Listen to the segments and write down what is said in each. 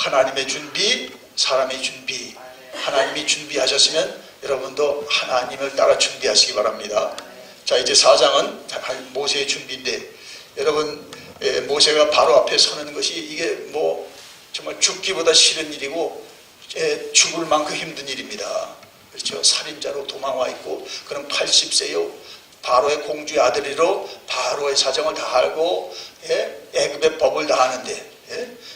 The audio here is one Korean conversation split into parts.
하나님의 준비, 사람의 준비. 하나님이 준비하셨으면 여러분도 하나님을 따라 준비하시기 바랍니다. 자, 이제 4장은 모세의 준비인데, 여러분, 모세가 바로 앞에 서는 것이 이게 뭐 정말 죽기보다 싫은 일이고 죽을 만큼 힘든 일입니다. 그렇죠? 살인자로 도망와 있고, 그는 80세요. 바로의 공주의 아들이로 바로의 사정을 다 알고 애굽의 법을 다 아는데,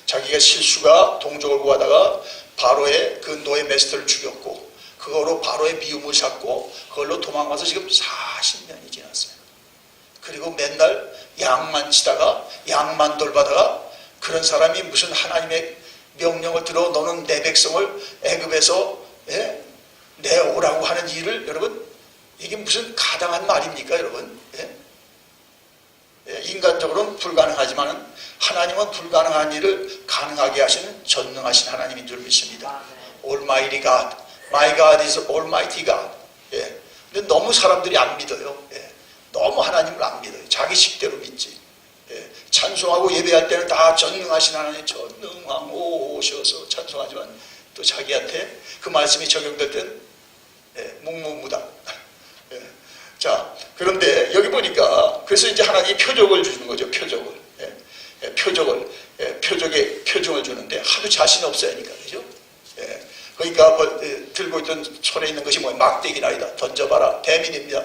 자기가 실수가 동족을 구하다가 바로의 그 노예 메스터를 죽였고, 그거로 바로의 미움을 샀고, 그걸로 도망가서 지금 40년이 지났어요. 그리고 맨날 양만 치다가 양만 돌받다가, 그런 사람이 무슨 하나님의 명령을 들어 너는 내 백성을 애굽에서 내오라고 하는 일을, 여러분, 이게 무슨 가당한 말입니까, 여러분? 인간적으로는 불가능하지만 하나님은 불가능한 일을 가능하게 하시는 전능하신 하나님인 줄 믿습니다. Almighty God, My God is Almighty God. 근데 너무 사람들이 안 믿어요. 너무 하나님을 안 믿어요. 자기 식대로 믿지. 찬송하고 예배할 때는 다 전능하신 하나님, 전능왕 오셔서 찬송하지만 또 자기한테 그 말씀이 적용될 때는 묵묵무당. 자, 그런데 여기 보니까 그래서 이제 하나님이 표적을 주는 거죠. 표적의 표정을 주는데 하도 자신 없어야니까, 그죠? 그러니까 들고 있던 손에 있는 것이 뭐야? 막대기나이다. 던져봐라. 뱀이됩니다.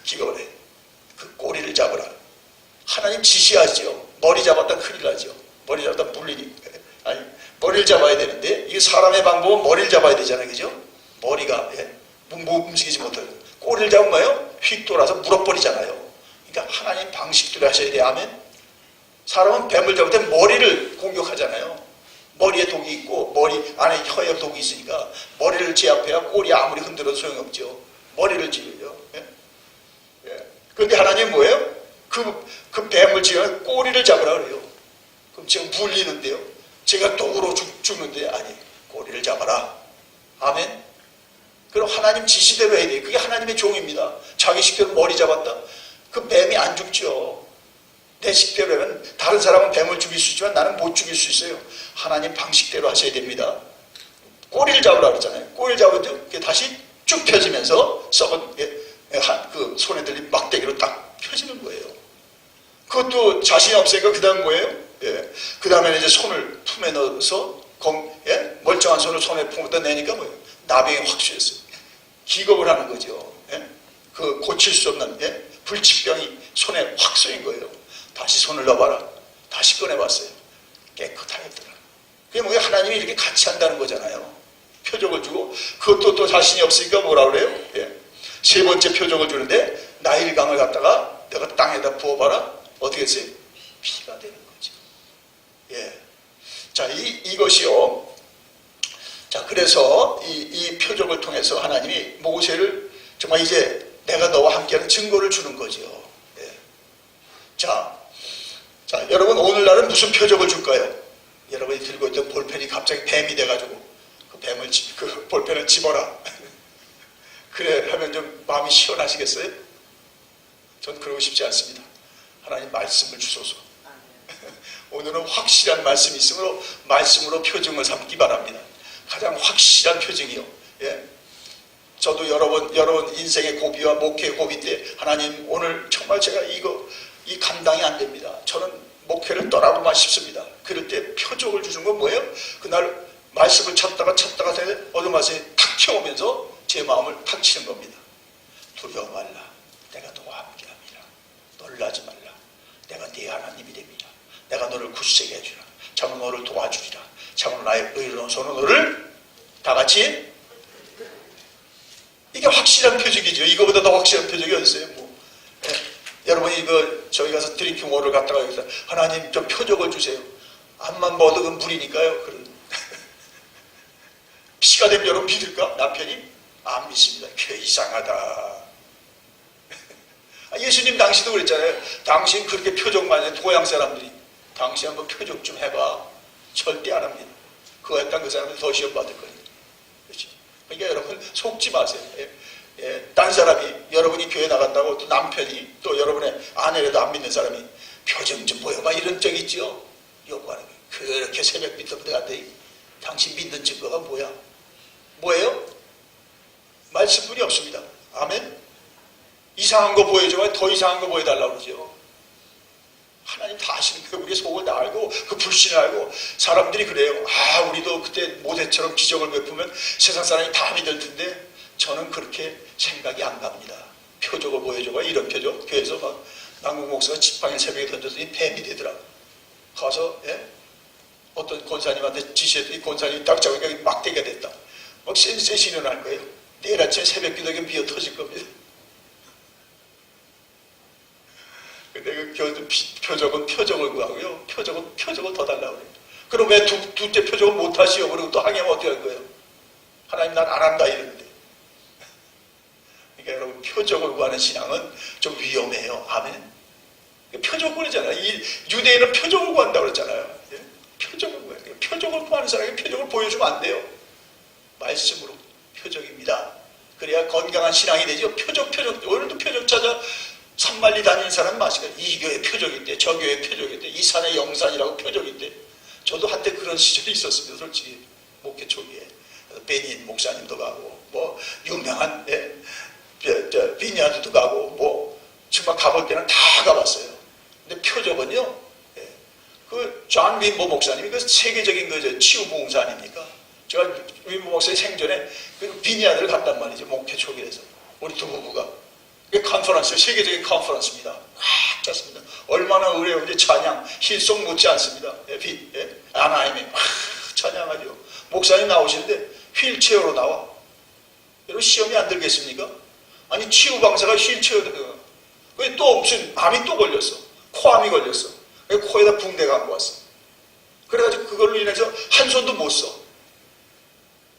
기가 그래. 그 꼬리를 잡으라. 하나님 지시하죠. 머리 잡았다 큰일 나죠. 머리 잡았다 물리니. 아니, 머리를 잡아야 되는데, 이게 사람의 방법은 머리를 잡아야 되잖아요, 그죠? 머리가 움직이지 못하고 꼬리를 잡은 거예요. 휙 돌아서 물어버리잖아요. 그러니까 하나님 방식대로 하셔야 돼요. 아멘. 사람은 뱀을 잡을 때 머리를 공격하잖아요. 머리에 독이 있고 머리 안에 혀에 독이 있으니까 머리를 제압해야 꼬리 아무리 흔들어도 소용없죠. 머리를 찌르죠. 그런데 하나님은 뭐예요? 그 뱀을 찌르면 꼬리를 잡으라 그래요. 그럼 지금 물리는데요. 제가 독으로 죽는데, 아니, 꼬리를 잡아라. 아멘. 그럼 하나님 지시대로 해야 돼요. 그게 하나님의 종입니다. 자기 식대로 머리 잡았다. 그 뱀이 안 죽죠. 내 식대로 하면 다른 사람은 뱀을 죽일 수 있지만 나는 못 죽일 수 있어요. 하나님 방식대로 하셔야 됩니다. 꼬리를 잡으라 그랬잖아요. 꼬리를 잡으면 다시 쭉 펴지면서 썩은 그 손에 들린 막대기로 딱 펴지는 거예요. 그것도 자신이 없으니까 그 다음 뭐예요? 그 다음에는 이제 손을 품에 넣어서 멀쩡한 손을 손에 품어다 내니까 뭐예요? 나병이 확 쏘였어요. 기겁을 하는 거죠. 그 고칠 수 없는 불치병이 손에 확 쏘인 거예요. 다시 손을 넣어봐라. 다시 꺼내봤어요. 깨끗하였더라. 그게 뭐예요? 하나님이 이렇게 같이 한다는 거잖아요. 표적을 주고, 그것도 또 자신이 없으니까 뭐라 그래요? 세 번째 표적을 주는데, 나일강을 갖다가 내가 땅에다 부어봐라. 어떻게 했어요? 피가 되는 거죠. 자, 이것이요. 자, 그래서 이 표적을 통해서 하나님이 모세를 정말 이제 내가 너와 함께하는 증거를 주는 거죠. 자, 여러분, 오늘날은 무슨 표적을 줄까요? 여러분이 들고 있던 볼펜이 갑자기 뱀이 돼가지고 그 볼펜을 집어라. 그래 하면 좀 마음이 시원하시겠어요? 전 그러고 싶지 않습니다. 하나님 말씀을 주소서. 오늘은 확실한 말씀이 있으므로 말씀으로 표징을 삼기 바랍니다. 가장 확실한 표징이요. 저도 여러분 인생의 고비와 목회의 고비 때 하나님 오늘 정말 제가 이 감당이 안 됩니다. 저는 목회를 떠나고만 싶습니다. 그럴 때 표적을 주는 건 뭐예요? 그날 말씀을 찾다가 어둠 말씀이 탁 켜오면서 제 마음을 탁 치는 겁니다. 두려워 말라. 내가 너와 함께합니다. 놀라지 말라. 내가 네 하나님이 됩니다. 내가 너를 굳세게 해주라. 참으로 너를 도와주리라. 참으로 나의 의로운 손으로 너를 다 같이. 이게 확실한 표적이죠. 이거보다 더 확실한 표적이 어딨어요? 여러분이 저기 가서 드링킹 워를 갖다가 여기서 하나님 좀 표적을 주세요. 암만 먹어도 그건 물이니까요. 피가 되면 여러분 믿을까? 남편이? 안 믿습니다. 그 이상하다. 예수님 당시도 그랬잖아요. 당신 그렇게 표적만 해. 동양 사람들이 당신 한번 표적 좀 해봐. 절대 안 합니다. 그거 했던 그 사람은 더 시험 받을 거예요. 그렇죠? 그러니까 여러분 속지 마세요. 딴 사람이 여러분이 교회 나간다고 또 남편이 또 여러분의 아내라도 안 믿는 사람이 표정 좀 보여봐 이런 적 있죠. 요구하는 거예요. 그렇게 새벽부터 들어갔더니 당신 믿는 증거가 뭐야? 뭐예요? 말씀뿐이 없습니다. 아멘? 이상한 거 보여줘야 더 이상한 거 보여달라고 그러죠. 하나님 다 아시는 거예요. 우리의 속을 다 알고 그 불신을 알고 사람들이 그래요. 아, 우리도 그때 모세처럼 기적을 베푸면 세상 사람이 다 믿을 텐데 저는 그렇게 생각이 안 갑니다. 표적을 보여줘봐. 이런 표적. 교회에서 막 남궁 목사가 지팡이 새벽에 던졌더니 뱀이 되더라고. 가서 어떤 권사님한테 지시했더니 권사님이 딱 잡으니까 막대기가 됐다. 막 센세이션이 일어날 거예요. 내일 아침에 새벽 기도에 미어 터질 겁니다. 근데 그 표적은 표적을 구하고요. 표적은 표적을 더 달라고 그래요. 그럼 왜 둘째 표적을 못 하시오? 그리고 또 항의하면 어떻게 할 거예요? 하나님 난 안 한다 이러는데. 그러니까 여러분 표적을 구하는 신앙은 좀 위험해요. 아멘. 표적을 이 유대인은 표적을 구한다고 그랬잖아요. 예? 표적을 구해요. 표적을 구하는 사람에게 표적을 보여주면 안 돼요. 말씀으로 표적입니다. 그래야 건강한 신앙이 되죠. 표적. 오늘도 표적 찾아 산만리 다니는 사람 마시고 이 교회 표적이 있대, 저 교회 표적이 있대, 이 산의 영산이라고 표적이 있대. 저도 한때 그런 시절이 있었습니다. 솔직히 목회 초기에 베닌 목사님도 가고 뭐 유명한 비니아드도 가고 뭐 정말 가볼 때는 다 가봤어요. 근데 표적은요, 그 존 윈보 목사님이 그 세계적인 그 치유봉사 아닙니까? 제가 윈보 목사의 생전에 그 비니아드를 갔단 말이죠. 목회 초기에서 우리 두 부부가. 컨퍼런스, 세계적인 컨퍼런스입니다. 꽉 찼습니다. 얼마나 어려운지 찬양, 힐송 묻지 않습니다. 아나임에 찬양하죠. 목사님 나오시는데 휠체어로 나와. 여러분 시험이 안 들겠습니까? 아니 치유방사가 휠체어로 들어가. 그게 또 무슨 암이 또 걸렸어. 코암이 걸렸어. 코에다 붕대 갖고 왔어. 그래가지고 그걸로 인해서 한 손도 못 써.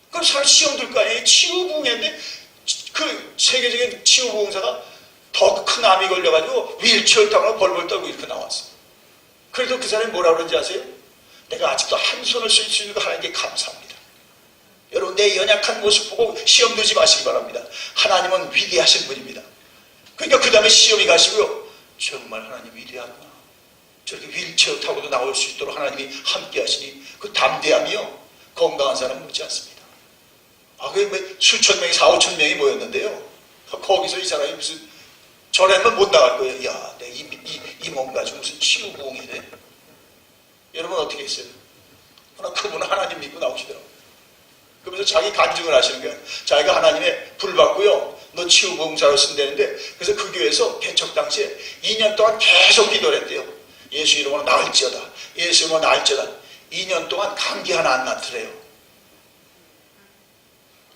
그럼 사람 시험 들 거 아니에요? 치유붕인데 그 세계적인 치유보험사가 더 큰 암이 걸려가지고 휠체어 타고 벌벌 떨고 이렇게 나왔어. 그래도 그 사람이 뭐라 그런지 아세요? 내가 아직도 한 손을 쓸 수 있는 거 하나님께 감사합니다. 여러분 내 연약한 모습 보고 시험 들지 마시기 바랍니다. 하나님은 위대하신 분입니다. 그러니까 그 다음에 시험이 가시고요. 정말 하나님 위대하구나. 저렇게 휠체어 타고도 나올 수 있도록 하나님이 함께 하시니 그 담대함이요. 건강한 사람은 묻지 않습니다. 그게 수천 명이, 4, 5천 명이 모였는데요. 거기서 이 사람이 무슨, 전에는 못 나갈 거예요. 야, 내가 이 몸 가지고 무슨 치유부흥이 돼? 여러분 어떻게 했어요? 그러나 그분은 하나님 믿고 나오시더라고요. 그러면서 자기 간증을 하시는 거예요. 자기가 하나님의 불 받고요. 너 치유부흥사로 쓴다는데, 그래서 그 교회에서 개척 당시에 2년 동안 계속 기도를 했대요. 예수 이름으로 나을지어다. 예수 이름으로 나을지어다. 2년 동안 감기 하나 안 나더래요.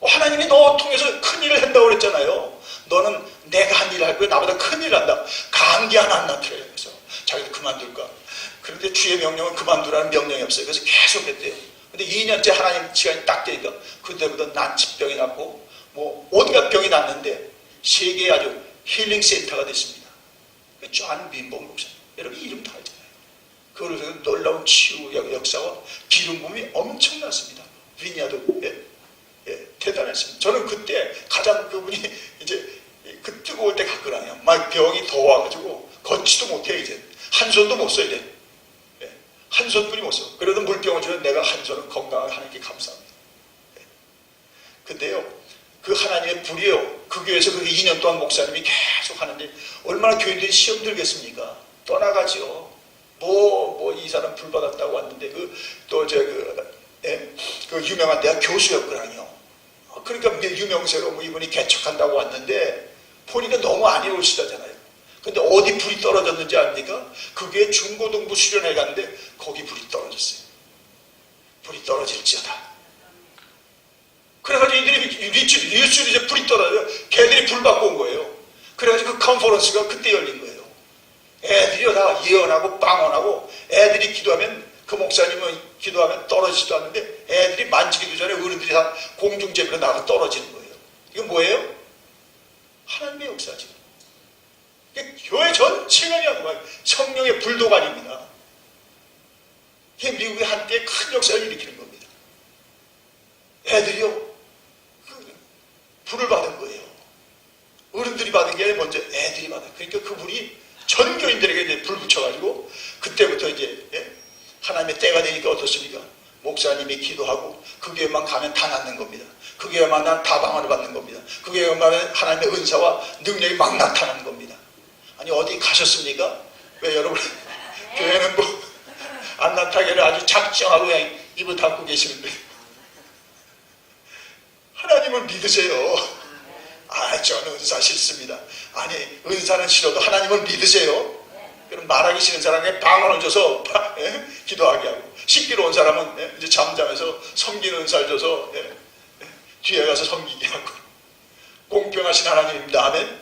하나님이 너 통해서 큰일을 한다고 그랬잖아요. 너는 내가 한 일을 할 거야. 나보다 큰일을 한다. 감기 하나 안 나더래요. 그래서 자기도 그만둘까. 그런데 주의 명령은 그만두라는 명령이 없어요. 그래서 계속 했대요. 근데 2년째 하나님 시간이 딱 되니까 그때부터 난치병이 났고 뭐 온갖 병이 났는데 세계에 아주 힐링 센터가 됐습니다. 존 윈보 목사님. 여러분 이름 다 알잖아요. 그래서 놀라운 치유 역사와 기름 부음이 엄청났습니다. 비니아드 대단했습니다. 저는 그때 가장 그분이 이제 그 뜨거울 때 갔거든요. 막 병이 더워가지고 걷지도 못해 이제 한 손도 못 써 이제 한 손뿐이 못 써. 그래도 물병을 주면 내가 한 손은 건강하게 하나님께 감사합니다. 근데요 그 하나님의 불이요 그 교회에서 그게 2년 동안 목사님이 계속 하는데 얼마나 교인들이 시험 들겠습니까? 떠나가지요. 이 사람 불 받았다고 왔는데 그 유명한 대학 교수였거든요. 그러니까 유명세로 이분이 개척한다고 왔는데 보니까 너무 안 이루어지잖아요. 근데 어디 불이 떨어졌는지 압니까? 그게 중고등부 수련회 갔는데 거기 불이 떨어졌어요. 불이 떨어질지어다. 그래가지고 이들이 리슈리 이제 불이 떨어져요. 걔들이 불 받고 온 거예요. 그래가지고 그 컨퍼런스가 그때 열린 거예요. 애들이 다 예언하고 빵언하고 애들이 기도하면 그 목사님은 기도하면 떨어지지도 않는데 애들이 만지기도 전에 어른들이 다 공중제비로 나가 떨어지는 거예요. 이건 뭐예요? 하나님의 역사죠. 교회 전체가 그냥 성령의 불도관입니다. 이게 미국의 한때 큰 역사를 일으키는 겁니다. 애들이요 불을 받은 거예요. 어른들이 받은 게 아니라 먼저 애들이 받은 거예요. 그러니까 그분이 전 교인들에게 이제 불 붙여가지고 그때부터 이제 하나님의 때가 되니까 어떻습니까? 목사님이 기도하고 그 교회만 가면 다 낫는 겁니다. 그 교회만 난 다방을 받는 겁니다. 그 교회만 가면 하나님의 은사와 능력이 막 나타나는 겁니다. 아니 어디 가셨습니까? 왜 여러분 교회는 뭐 안 나타나게 아주 작정하고 그냥 입을 닫고 계시는데 하나님을 믿으세요. 아, 저는 은사 싫습니다. 아니, 은사는 싫어도 하나님을 믿으세요. 그럼 말하기 싫은 사람에게 방언을 줘서 기도하게 하고, 식기로 온 사람은 이제 잠잠해서 섬기는 은사를 줘서 뒤에 가서 섬기게 하고, 공평하신 하나님입니다. 아멘.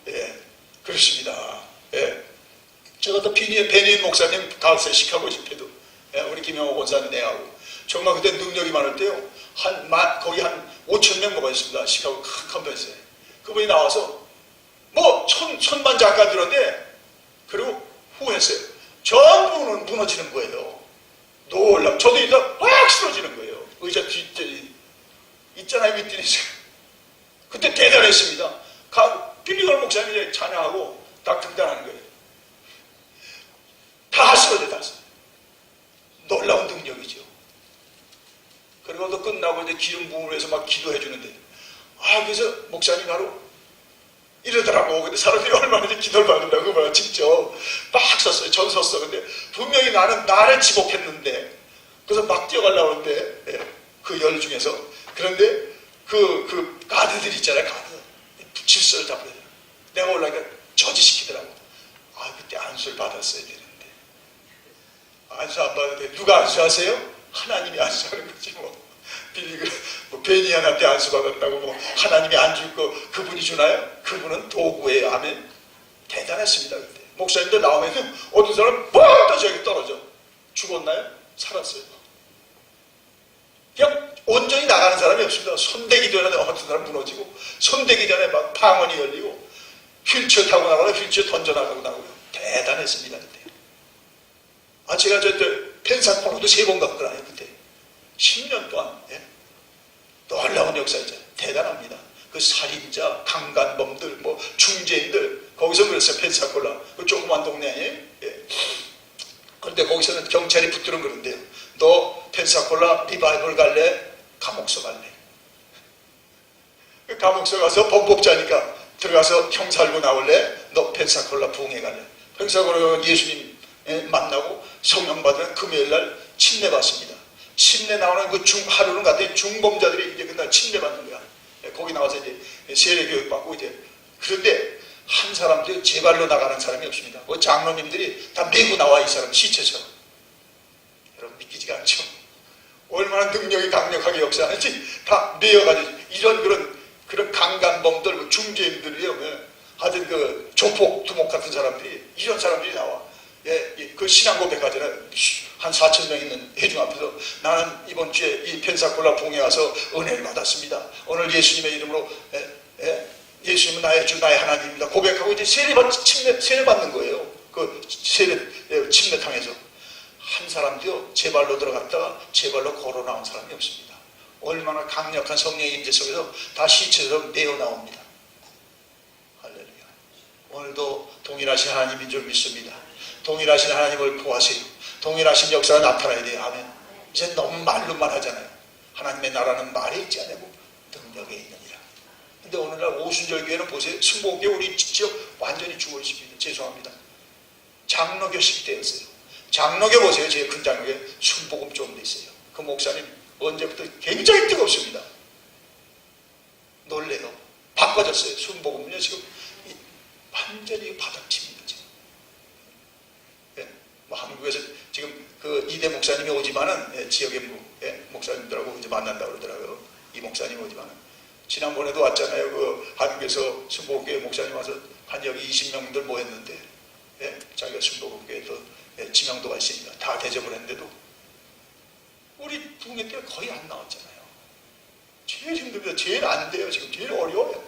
예, 그렇습니다. 예. 제가 또 베니인 목사님 가을새 시카고 집회도 우리 김영호 권사님 내하고 정말 그때 능력이 많을 때요. 거기 한 5,000명 모였습니다. 시카고 큰 컨벤스에. 그분이 나와서 뭐 천만 잠깐 들었는데 그리고 후했어요. 전부는 무너지는 거예요. 놀랍. 저도 일단 확 쓰러지는 거예요. 의자 뒷자리 있잖아요. 밑뒤 그때 대단했습니다. 빌리걸 목사님이 찬양하고 딱 등단하는 거예요. 다 쓰러져 다 쓰러져. 놀라운 능력이죠. 그리고 또 끝나고 이제 기름 부음을 해서 막 기도해 주는데, 그래서 목사님 바로 이러더라고. 근데 사람들이 얼마나 이제 기도를 받는다고 말 직접 막 썼어요. 전 썼어. 근데 분명히 나는 나를 지목했는데, 그래서 막 뛰어가려고 하는데, 그 열 중에서. 그런데 그 가드들 있잖아요. 가드. 질서를 잡아야 돼요. 내가 올라가니까 저지시키더라고. 그때 안수를 받았어야 되는데. 안수 안 받아도 돼. 누가 안수하세요? 하나님이 안수하는 거지 뭐. 베니안한테 안수 받았다고 뭐 하나님이 안 줄 거 그분이 주나요? 그분은 도구예요. 아멘. 대단했습니다. 그때 목사님들 나오면 어떤 사람 뻥 저기 떨어져. 죽었나요? 살았어요. 그냥 온전히 나가는 사람이 없습니다. 손대기 전에 어떤 사람 무너지고, 손대기 전에 막 방언이 열리고, 휠체어 타고 나가고 휠체어 던져나가고 나오고. 대단했습니다. 그때. 제가 펜사코너도 3번 갔더라고요. 그때 10년 동안. 놀라운 역사였죠. 대단합니다. 그 살인자, 강간범들, 뭐 중재인들 거기서 그랬어요. 펜사콜라 그 조그만 동네에. 그런데 거기서는 경찰이 붙들은 그런데요. 너 펜사콜라 리바이벌 갈래? 감옥서 갈래? 감옥서 가서 범법자니까 들어가서 형 살고 나올래? 너 펜사콜라 부흥회 갈래? 펜사콜라 예수님 만나고 성령 받은 금요일날 침례 받습니다. 침례 나오는 그 하루는 같은 중범자들이 이제 그날 침례 받는 거야. 거기 나와서 이제 세례 교육 받고 이제. 그런데 한 사람도 제 발로 나가는 사람이 없습니다. 그 장로님들이 다 메고 나와. 이 사람 시체처럼. 여러분 믿기지가 않죠. 얼마나 능력이 강력하게 역사하는지 다 메어가지고 이런 그런 강간범들, 중재인들이요. 하여튼 그 조폭, 두목 같은 사람들이 이런 사람들이 나와. 그 신앙 고백하잖아요. 한 4,000명 있는 회중 앞에서 나는 이번 주에 이 펜사콜라 부흥회 와서 은혜를 받았습니다. 오늘 예수님의 이름으로 예수님은 나의 주 나의 하나님입니다. 고백하고 이제 세례 받는 거예요. 그 세례 침례탕에서 한 사람도요 제 발로 들어갔다가 제 발로 걸어 나온 사람이 없습니다. 얼마나 강력한 성령의 임재 속에서 다 시체처럼 내어 나옵니다. 할렐루야. 오늘도 동일하신 하나님인 줄 믿습니다. 동일하신 하나님을 구하세요. 동일하신 역사가 나타나야 돼요. 아멘. 이제 너무 말로만 하잖아요. 하나님의 나라는 말에 있지 않고 능력에 있느니라. 근데 오늘날 오순절 교회는 보세요. 순복음교회 우리 직접 완전히 죽어 있습니다. 죄송합니다. 장로교식 때였어요. 장로교 보세요. 제 큰 장로교회 순복음 좀 있어요. 그 목사님 언제부터 굉장히 뜨겁습니다. 놀래요. 바꿔졌어요. 순복음은요 지금 완전히 바닥칩니다. 지금. 뭐 한국에서 지금 그 이대 목사님이 오지만은 지역의 목사님들하고 이제 만난다고 그러더라고요. 이 목사님 오지만은 지난번에도 왔잖아요. 그 한국에서 순복음교회 목사님 와서 한 여기 20명들 모였는데 자기가 순복음교회 또 지명도가 있으니까 다 대접을 했는데도 우리 부흥회 때 거의 안 나왔잖아요. 제일 힘듭니다. 제일 안 돼요. 지금 제일 어려워요.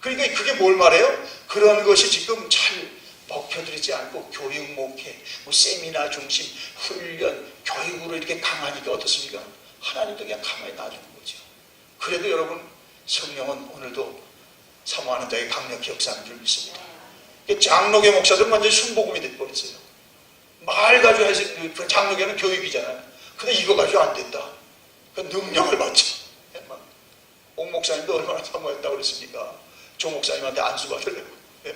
그러니까 그게 뭘 말해요? 그런 것이 지금 잘 먹혀들이지 않고 교육 목회, 뭐 세미나 중심, 훈련, 교육으로 이렇게 강하니까 어떻습니까? 하나님도 그냥 가만히 놔주는 거죠. 그래도 여러분 성령은 오늘도 사모하는 자에게 강력히 역사하는 줄 믿습니다. 장로교 목사들은 완전히 순복음이 돼버렸어요. 말 가지고 해서 장로교는 교육이잖아요. 근데 이거 가지고 안 된다. 그 능력을 받자. 옥 목사님도 얼마나 사모했다고 그랬습니까? 조 목사님한테 안수 받으려고. 예?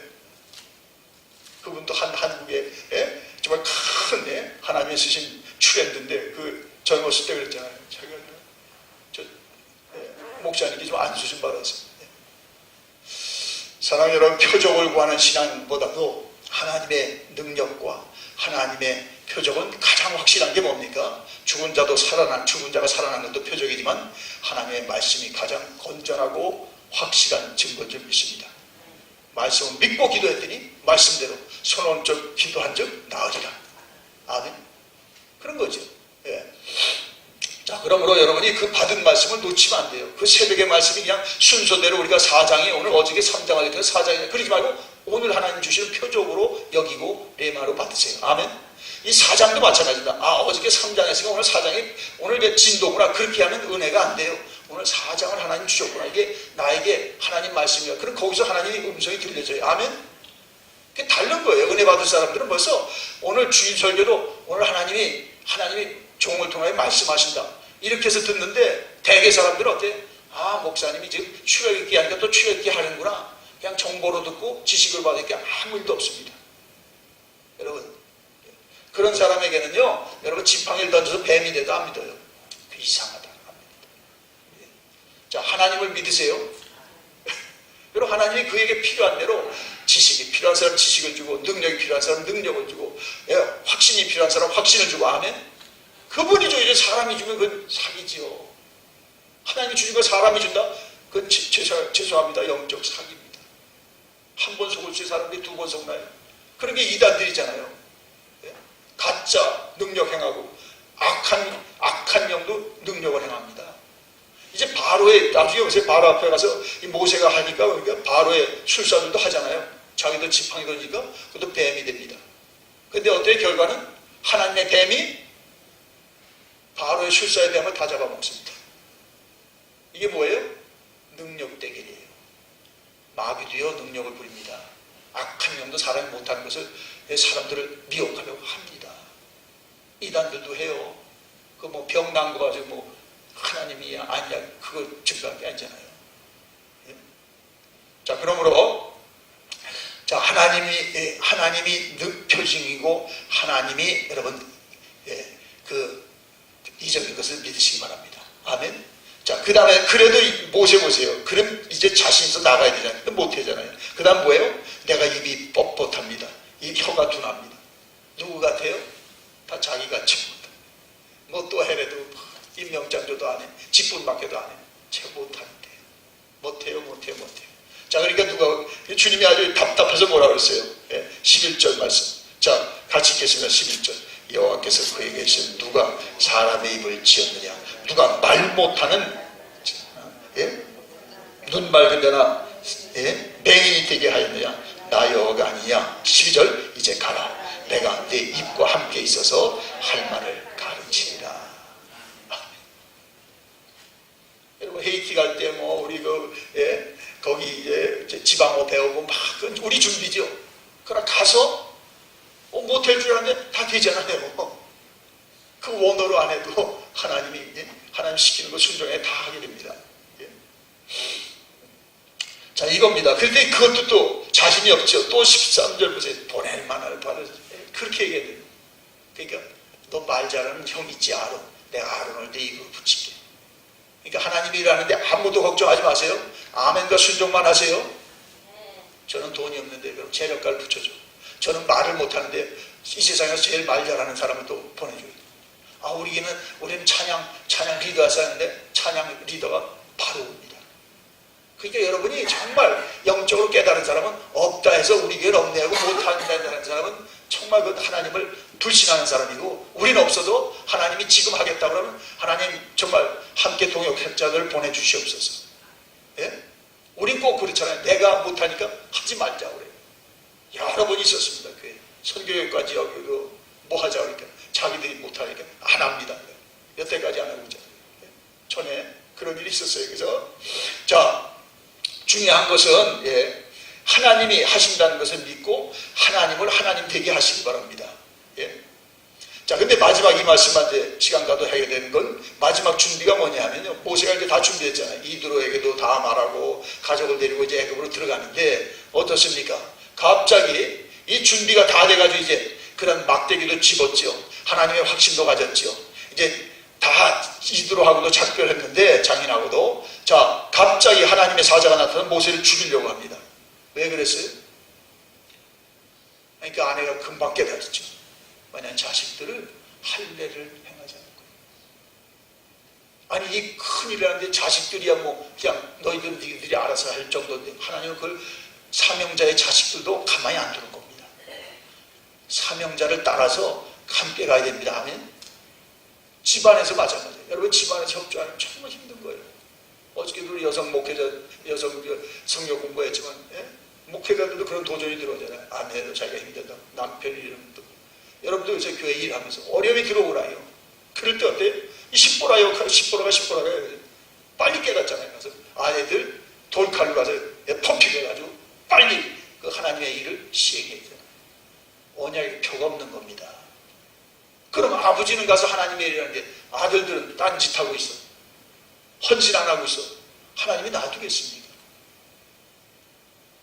그분도 한국에 예? 정말 큰 예? 하나님의 쓰신 트렌드인데 그 젊었을 때 그랬잖아요. 자기가 목사님께 좀 안수 좀 받았어요. 예? 사랑하는 여러분, 표적을 구하는 신앙보다도 하나님의 능력과 하나님의 표적은 가장 확실한 게 뭡니까? 죽은 자가 살아난 것도 표적이지만 하나님의 말씀이 가장 건전하고 확실한 증거인 줄 믿습니다. 말씀을 믿고 기도했더니 말씀대로 선언적 기도한 적 나으리라. 아멘. 그런 거죠. 예. 자, 그러므로 여러분이 그 받은 말씀을 놓치면 안 돼요. 그 새벽의 말씀이 그냥 순서대로 우리가 4장이 오늘 어저께 3장을 했던 4장이 그러지 말고 오늘 하나님 주시는 표적으로 여기고 레마로 받으세요. 아멘. 이 4장도 마찬가지입니다. 아, 어저께 3장 했으니까 오늘 4장이 오늘 이게 진도구나. 그렇게 하면 은혜가 안 돼요. 오늘 4장을 하나님 주셨구나. 이게 나에게 하나님 말씀이야. 그럼 거기서 하나님의 음성이 들려져요. 아멘. 그게 다른 거예요. 은혜 받을 사람들은 벌써 오늘 주일 설교도 오늘 하나님이 종을 통하여 말씀하신다. 이렇게 해서 듣는데 대개 사람들은 어때? 아, 목사님이 지금 출애굽 있게 하니까 또 출애굽 있게 하는구나. 그냥 정보로 듣고 지식을 받으니까 아무 일도 없습니다. 여러분, 그런 사람에게는요, 여러분 지팡이를 던져서 뱀이 돼도 안 믿어요. 그 이상하다. 안 믿어요. 자, 하나님을 믿으세요. 여러분, 하나님이 그에게 필요한 대로 지식이 필요한 사람 지식을 주고, 능력이 필요한 사람 능력을 주고, 확신이 필요한 사람 확신을 주고, 아멘. 그분이 줘. 이제 사람이 주면 그건 사기지요. 하나님이 주신 거 사람이 준다? 그건 죄송합니다. 영적 사기입니다. 한 번 속을 수 있는 사람들이 두 번 속나요? 그런 게 이단들이잖아요. 가짜 능력 행하고 악한 영도 능력을 행합니다. 이제 바로의 나중에 요새 바로 앞에 가서 이 모세가 하니까 그러니까 바로의 술사들도 하잖아요. 자기도 지팡이 던지니까 그것도 뱀이 됩니다. 근데 어때요? 결과는 하나님의 뱀이 바로의 술사의 뱀을 다 잡아먹습니다. 이게 뭐예요? 능력 대결이에요. 마귀도요 능력을 부립니다. 악한 영도 사람이 못하는 것을 사람들을 미혹하려고 합니다. 이단들도 해요. 그 뭐 병 난 거 가지고 뭐 하나님이 아니야 그거 증거한 게 아니잖아요. 예? 자, 그러므로 자 하나님이 표징이고 하나님이 여러분 그 이적인 것을 믿으시기 바랍니다. 아멘. 자, 그 다음에 그래도 모세 보세요. 그럼 이제 자신 있어 나가야 되잖아요. 못 하잖아요. 그 다음 뭐예요? 내가 입이 뻣뻣합니다. 이 혀가 둔합니다. 누구 같아요? 다 자기같이 못해. 뭐 또 해래도 임명장조도 안 해. 직분밖에도 안 해. 쟤 못하는데. 못해요. 자, 그러니까 주님이 아주 답답해서 뭐라 그랬어요? 11절 말씀. 자, 같이 읽겠습니다. 11절. 여호와께서 그에게 이르시되 누가 사람의 입을 지었느냐? 누가 말 못하는 눈 맑은 자나 맹인이 되게 하였느냐? 나 여호와가 아니냐? 12절. 이제 가라. 내가 내 입과 함께 있어서 할 말을 가르치리라. 여러분 헤이티 갈 때 뭐 우리 거기 지방어 배우고 막 우리 준비죠. 그러나 가서 못할 줄 알았는데 다 되잖아요. 그 원어로 안 해도 하나님 시키는 거 순종해 다 하게 됩니다. 자, 이겁니다. 그런데 그것도 또 자신이 없죠. 또 13절 보세요. 보낼 만할 바를 그렇게 얘기해야 돼요. 그러니까 너 말 잘하는 형 있지 아론. 내가 아론을 내 입으로 붙일게. 그러니까 하나님이 일하는데 아무도 걱정하지 마세요. 아멘과 순종만 하세요. 저는 돈이 없는데 그럼 재력가를 붙여줘. 저는 말을 못하는데 이 세상에서 제일 말 잘하는 사람을 또 보내줘요. 아, 우리는 찬양 리더가 쌓였는데 찬양 리더가 바로 옵니다. 그러니까 여러분이 정말 영적으로 깨달은 사람은 없다 해서 우리 교회는 없네 하고 못한다는 사람은 정말 그 하나님을 불신하는 사람이고, 우리는 없어도 하나님이 지금 하겠다 그러면 하나님 정말 함께 동역자들 보내주시옵소서. 예? 우린 꼭 그렇잖아요. 내가 못하니까 하지 말자 그래요. 여러 번 있었습니다. 그 선교회까지 여기 뭐 하자 그러니까 자기들이 못하니까 안 합니다. 여태까지 안 하고 있잖아요. 전에 그런 일이 있었어요. 그래서 자, 중요한 것은 하나님이 하신다는 것을 믿고 하나님을 하나님 되게 하시기 바랍니다. 자, 근데 마지막 이 말씀한테 시간 가도 해야 되는 건 마지막 준비가 뭐냐면요. 모세가 이제 다 준비했잖아요. 이드로에게도 다 말하고 가족을 데리고 이제 애굽으로 들어가는데 어떻습니까? 갑자기 이 준비가 다 돼가지고 이제 그런 막대기도 집었죠. 하나님의 확신도 가졌죠. 이제 다 이드로하고도 작별했는데 장인하고도 자 갑자기 하나님의 사자가 나타나서 모세를 죽이려고 합니다. 왜 그랬어요? 그러니까 아내가 금방 깨달았죠. 만약 자식들을 할례를 행하지 않을 거예요. 아니 이 큰일이라는데 자식들이야 뭐 그냥 너희들이 알아서 할 정도인데 하나님은 그걸 사명자의 자식들도 가만히 안 두는 겁니다. 사명자를 따라서 함께 가야 됩니다. 아멘. 집안에서 마찬가지예요. 여러분 집안에서 협조하면 정말 힘든 거예요. 어저께도 여성 목회자, 여성 성경 공부했지만 예? 목회자들도 그런 도전이 들어오잖아요. 아내도 자기가 힘들다. 남편이 이름도. 여러분들 요새 교회 일하면서 어려움이 들어오나요? 그럴 때 어때요? 이 십보라가 빨리 깨닫잖아요. 그래서 아내들 돌칼로 가서 펌핑해가지고 빨리 그 하나님의 일을 시행해야 되잖아요. 언약의 표가 없는 겁니다. 그럼 아버지는 가서 하나님의 일을 하는데 아들들은 딴짓하고 있어. 헌신 안 하고 있어. 하나님이 놔두겠습니까?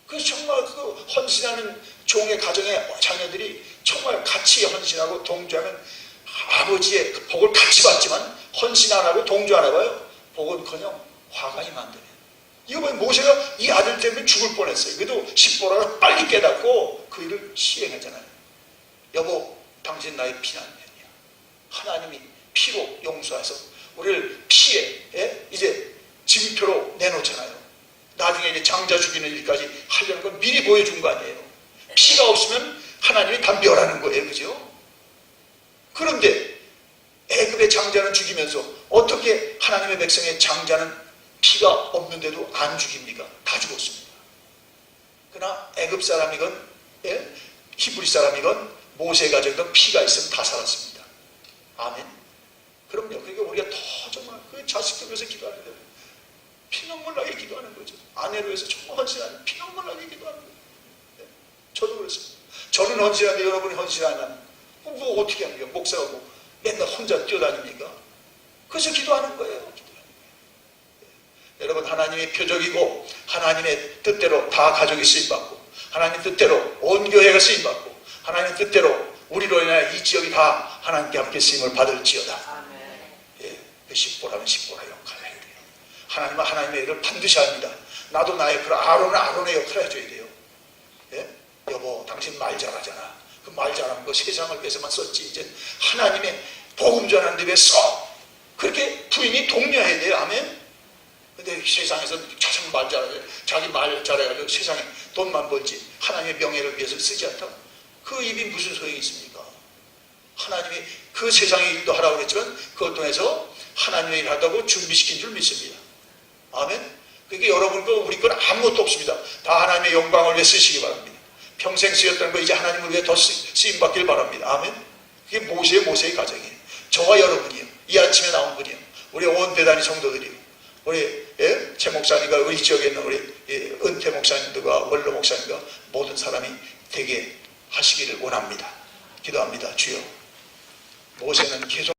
그래서 정말 그 헌신하는 종의 가정의 자녀들이 정말 같이 헌신하고 동조하면 아버지의 그 복을 같이 받지만 헌신 안 하고 동조 안 해봐요. 복은커녕 화가 임한다네. 이거 보면 모세가 이 아들 때문에 죽을 뻔했어요. 그래도 십보라가 빨리 깨닫고 그 일을 시행하잖아요. 여보, 당신 나의 피난맨이야. 하나님이 피로 용서해서 우리를 피에 이제 징표로 내놓잖아요. 나중에 이제 장자 죽이는 일까지 하려는 건 미리 보여준 거 아니에요. 피가 없으면 하나님이 다 멸하는 거예요. 그죠? 그런데 애굽의 장자는 죽이면서 어떻게 하나님의 백성의 장자는 피가 없는데도 안 죽입니까? 다 죽었습니다. 그러나 애굽 사람이건 히브리 사람이건 모세 가정이건 피가 있으면 다 살았습니다. 아멘. 그럼요. 그러니까 우리가 더 정말 그 자식들 위해서 기도하는 거예요. 피눈물 나게 기도하는 거죠. 아내를 위해서 정말 헌신하는 피눈물 나게 기도하는 거예요. 네. 저도 그랬습니다. 저는 헌신하는데 여러분이 헌신 안 하면 뭐 어떻게 합니까? 목사가 뭐 맨날 혼자 뛰어다닙니까? 그래서 기도하는 거예요. 기도하는 거예요. 네. 여러분 하나님의 표적이고 하나님의 뜻대로 다 가족이 쓰임받고 하나님 뜻대로 온 교회가 쓰임받고 하나님 뜻대로 우리로 인하여 이 지역이 다 하나님께 함께 쓰임을 받을지어다. 예, 그 십보라면 십보라 역할을 해야 돼요. 하나님은 하나님의 일을 반드시 합니다. 나도 나의 역할, 아론은 아론의 역할을 해줘야 돼요. 예? 여보, 당신 말 잘하잖아. 그 말 잘하는 거 세상을 위해서만 썼지. 이제 하나님의 복음 전하는데 왜 써? 그렇게 부인이 독려해야 돼요. 아멘? 근데 세상에서 자기 말 잘하죠. 자기 말 잘해가지고 세상에 돈만 벌지. 하나님의 명예를 위해서 쓰지 않다. 그 입이 무슨 소용이 있습니까? 하나님이 그 세상의 일도 하라고 그랬지만 그것 통해서 하나님의 일을 하다고 준비시킨 줄 믿습니다. 아멘? 그러니까 여러분 거 우리 건 아무것도 없습니다. 다 하나님의 영광을 위해 쓰시기 바랍니다. 평생 쓰였던 거 이제 하나님을 위해 더 쓰임받길 바랍니다. 아멘? 그게 모세의 가정이에요. 저와 여러분이요. 이 아침에 나온 분이요. 우리 온 대단히 성도들이요. 우리 최 목사님과 우리 지역에 있는 우리 은퇴 목사님들과 원로 목사님과 모든 사람이 되게 하시기를 원합니다. 기도합니다. 주여. 모세는 계속